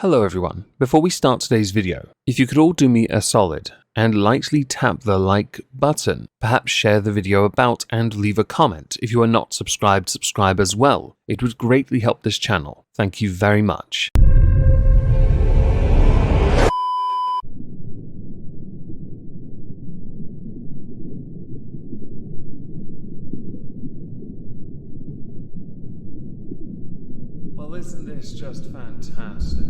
Hello everyone. Before we start today's video, if you could all do me a solid and lightly tap the like button, perhaps share the video about and leave a comment. If you are not subscribed, subscribe as well. It would greatly help this channel. Thank you very much. Well, isn't this just fantastic?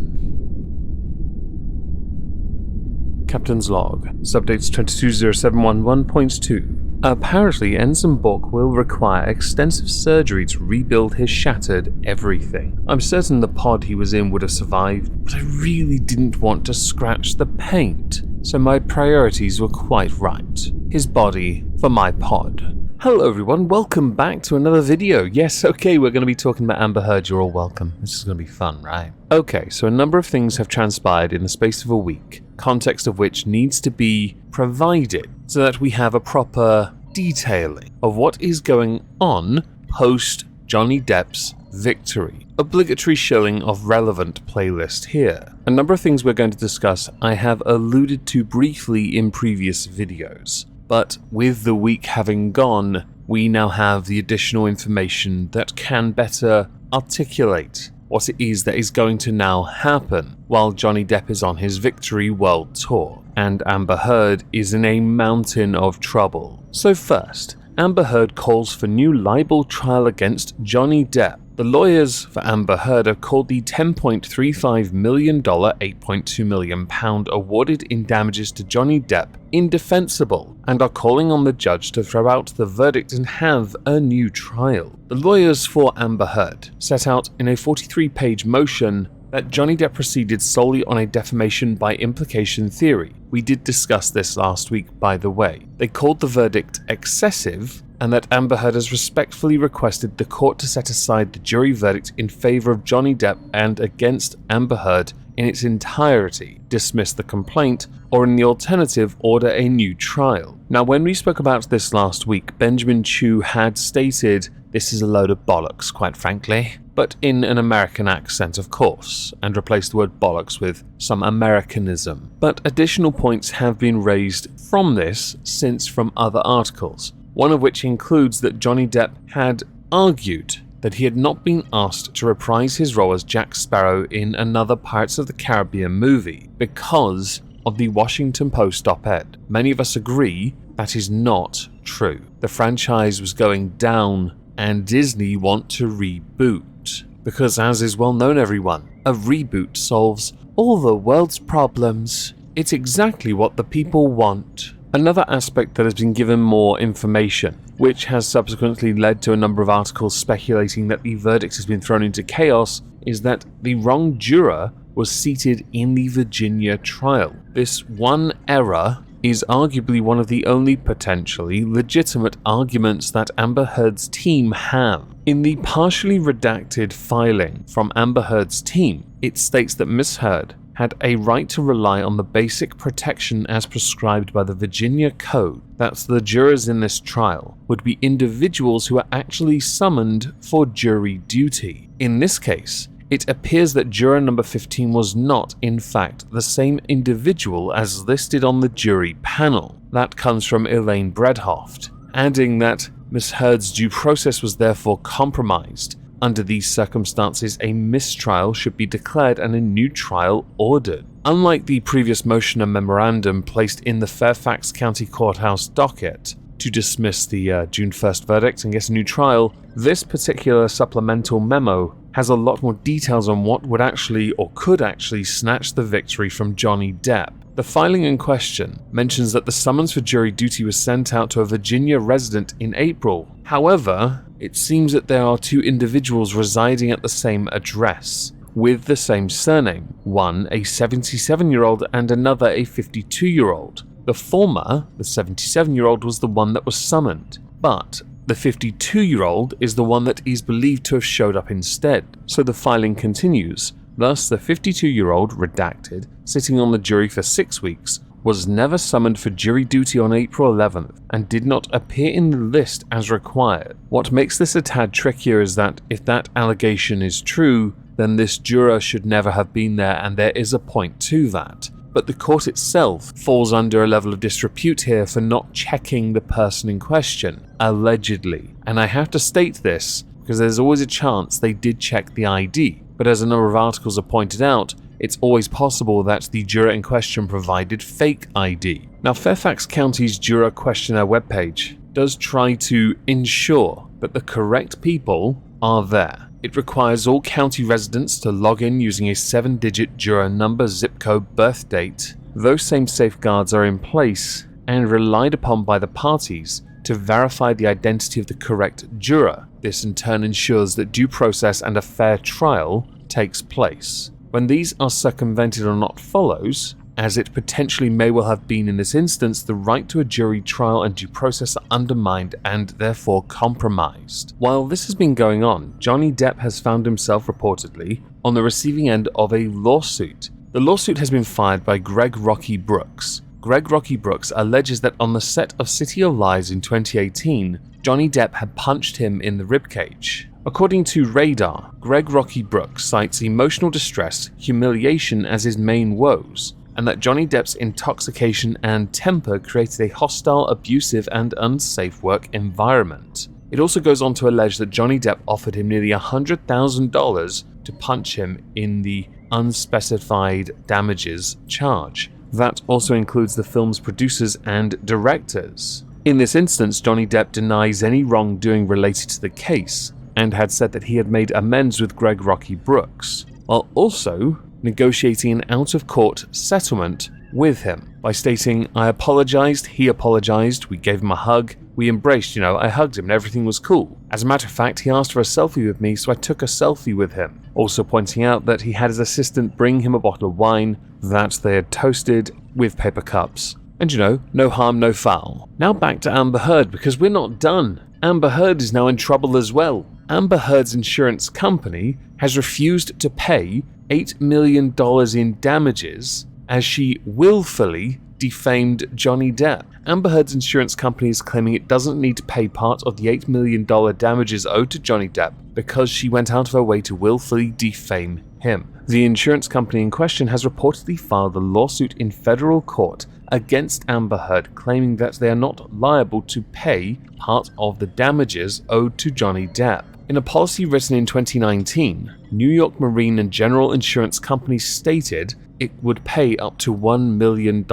Captain's Log, Subdates 220711.2. Apparently, Ensign Bork will require extensive surgery to rebuild his shattered everything. I'm certain the pod he was in would have survived, but I really didn't want to scratch the paint, so my priorities were quite right. His body for my pod. Hello everyone, welcome back to another video. Yes, okay, we're going to be talking about Amber Heard. You're all welcome. This is going to be fun, right? Okay, so a number of things have transpired in the space of a week, context of which needs to be provided so that we have a proper detailing of what is going on post Johnny Depp's victory. Obligatory shilling of relevant playlist here. A number of things we're going to discuss I have alluded to briefly in previous videos. But with the week having gone, we now have the additional information that can better articulate what it is that is going to now happen while Johnny Depp is on his Victory World Tour, and Amber Heard is in a mountain of trouble. So first, Amber Heard calls for new libel trial against Johnny Depp. The lawyers for Amber Heard have called the $10.35 million, £8.2 million awarded in damages to Johnny Depp indefensible and are calling on the judge to throw out the verdict and have a new trial. The lawyers for Amber Heard set out in a 43-page motion that Johnny Depp proceeded solely on a defamation by implication theory. We did discuss this last week, by the way. They called the verdict excessive, and that Amber Heard has respectfully requested the court to set aside the jury verdict in favor of Johnny Depp and against Amber Heard in its entirety, dismiss the complaint, or in the alternative, order a new trial. Now, when we spoke about this last week, Benjamin Chew had stated, "This is a load of bollocks, quite frankly," but in an American accent, of course, and replaced the word bollocks with some Americanism. But additional points have been raised from this since from other articles, one of which includes that Johnny Depp had argued that he had not been asked to reprise his role as Jack Sparrow in another Pirates of the Caribbean movie because of the Washington Post op-ed. Many of us agree that is not true. The franchise was going down and Disney want to reboot. Because as is well known everyone, a reboot solves all the world's problems. It's exactly what the people want. Another aspect that has been given more information, which has subsequently led to a number of articles speculating that the verdict has been thrown into chaos, is that the wrong juror was seated in the Virginia trial. This one error is arguably one of the only potentially legitimate arguments that Amber Heard's team have. In the partially redacted filing from Amber Heard's team, it states that Miss Heard had a right to rely on the basic protection as prescribed by the Virginia Code, that the jurors in this trial would be individuals who are actually summoned for jury duty. In this case, it appears that juror number 15 was not, in fact, the same individual as listed on the jury panel. That comes from Elaine Bredhoft, adding that Miss Heard's due process was therefore compromised. Under these circumstances, a mistrial should be declared and a new trial ordered. Unlike the previous motion and memorandum placed in the Fairfax County Courthouse docket to dismiss the June 1st verdict and get a new trial, this particular supplemental memo has a lot more details on what would actually or could actually snatch the victory from Johnny Depp. The filing in question mentions that the summons for jury duty was sent out to a Virginia resident in April. However, it seems that there are two individuals residing at the same address, with the same surname, one a 77-year-old and another a 52-year-old. The former, the 77-year-old, was the one that was summoned, but the 52-year-old is the one that is believed to have showed up instead. So the filing continues. Thus, the 52-year-old, redacted, sitting on the jury for 6 weeks, was never summoned for jury duty on April 11th and did not appear in the list as required. What makes this a tad trickier is that if that allegation is true, then this juror should never have been there, and there is a point to that. But the court itself falls under a level of disrepute here for not checking the person in question, allegedly. And I have to state this because there's always a chance they did check the ID, but as a number of articles have pointed out, it's always possible that the juror in question provided fake ID. Now, Fairfax County's juror questionnaire webpage does try to ensure that the correct people are there. It requires all county residents to log in using a 7-digit juror number, zip code, birth date. Those same safeguards are in place and relied upon by the parties to verify the identity of the correct juror. This in turn ensures that due process and a fair trial takes place. When these are circumvented or not follows, as it potentially may well have been in this instance, the right to a jury trial and due process are undermined and therefore compromised. While this has been going on, Johnny Depp has found himself reportedly on the receiving end of a lawsuit. The lawsuit has been filed by Greg Rocky Brooks. Greg Rocky Brooks alleges that on the set of City of Lies in 2018, Johnny Depp had punched him in the ribcage. According to Radar, Greg Rocky Brooks cites emotional distress, humiliation as his main woes, and that Johnny Depp's intoxication and temper created a hostile, abusive, and unsafe work environment. It also goes on to allege that Johnny Depp offered him nearly $100,000 to punch him in the unspecified damages charge. That also includes the film's producers and directors. In this instance, Johnny Depp denies any wrongdoing related to the case, and had said that he had made amends with Greg Rocky Brooks, while also negotiating an out-of-court settlement with him by stating, "I apologized, he apologized, we gave him a hug, we embraced, I hugged him and everything was cool. As a matter of fact, he asked for a selfie with me, so I took a selfie with him." Also pointing out that he had his assistant bring him a bottle of wine that they had toasted with paper cups. And no harm, no foul. Now back to Amber Heard, because we're not done. Amber Heard is now in trouble as well. Amber Heard's insurance company has refused to pay $8 million in damages as she willfully defamed Johnny Depp. Amber Heard's insurance company is claiming it doesn't need to pay part of the $8 million damages owed to Johnny Depp because she went out of her way to willfully defame him. The insurance company in question has reportedly filed a lawsuit in federal court against Amber Heard, claiming that they are not liable to pay part of the damages owed to Johnny Depp. In a policy written in 2019, New York Marine and General Insurance Company stated it would pay up to $1 million.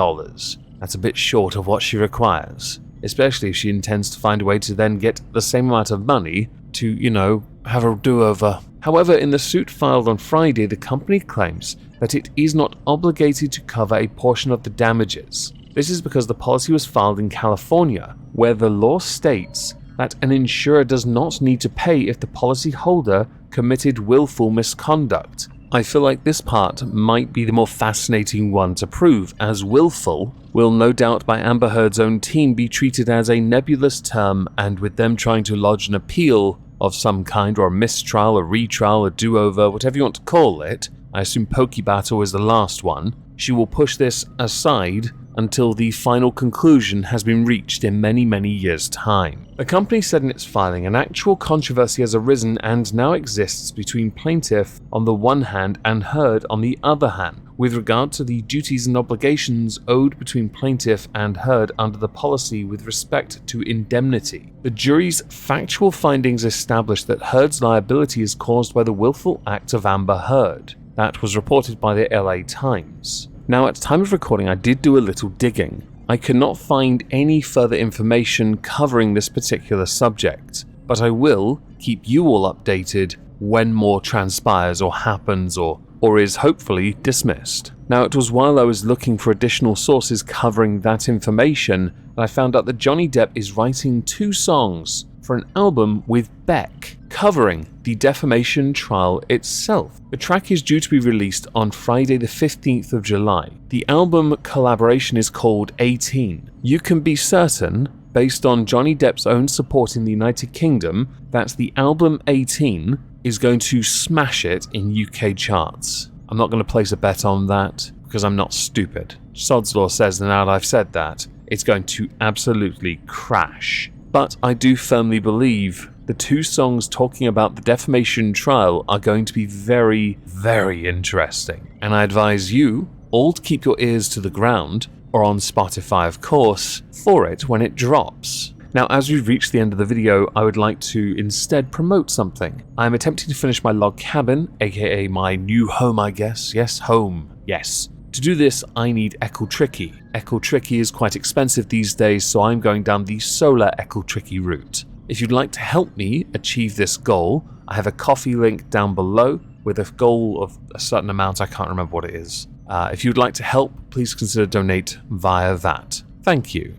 That's a bit short of what she requires, especially if she intends to find a way to then get the same amount of money to, have a do-over. However, in the suit filed on Friday, the company claims that it is not obligated to cover a portion of the damages. This is because the policy was filed in California, where the law states that an insurer does not need to pay if the policyholder committed willful misconduct. I feel like this part might be the more fascinating one to prove, as willful will no doubt by Amber Heard's own team be treated as a nebulous term, and with them trying to lodge an appeal of some kind, or a mistrial, a retrial, a do-over, whatever you want to call it, I assume Pokebattle is the last one, she will push this aside until the final conclusion has been reached in many, many years' time. The company said in its filing an actual controversy has arisen and now exists between plaintiff on the one hand and Heard on the other hand, with regard to the duties and obligations owed between plaintiff and Heard under the policy with respect to indemnity. The jury's factual findings established that Heard's liability is caused by the willful act of Amber Heard. That was reported by the LA Times. Now, at the time of recording, I did do a little digging. I could not find any further information covering this particular subject, but I will keep you all updated when more transpires or happens or is hopefully dismissed. Now, it was while I was looking for additional sources covering that information that I found out that Johnny Depp is writing 2 songs for an album with Beck, covering the defamation trial itself. The track is due to be released on Friday the 15th of July. The album collaboration is called 18. You can be certain, based on Johnny Depp's own support in the United Kingdom, that the album 18 is going to smash it in UK charts. I'm not going to place a bet on that, because I'm not stupid. Sod's Law says that now that I've said that, it's going to absolutely crash. But I do firmly believe The 2 songs talking about the defamation trial are going to be very, very interesting, and I advise you all to keep your ears to the ground, or on Spotify of course, for it when it drops. Now, as we've reached the end of the video, I would like to instead promote something. I'm attempting to finish my log cabin, aka my new home, I guess. Yes, home. Yes. To do this, I need Ellishka. Ellishka is quite expensive these days, so I'm going down the solar Ellishka route. If you'd like to help me achieve this goal, I have a Ko-fi link down below with a goal of a certain amount. I can't remember what it is. If you'd like to help, please consider donate via that. Thank you.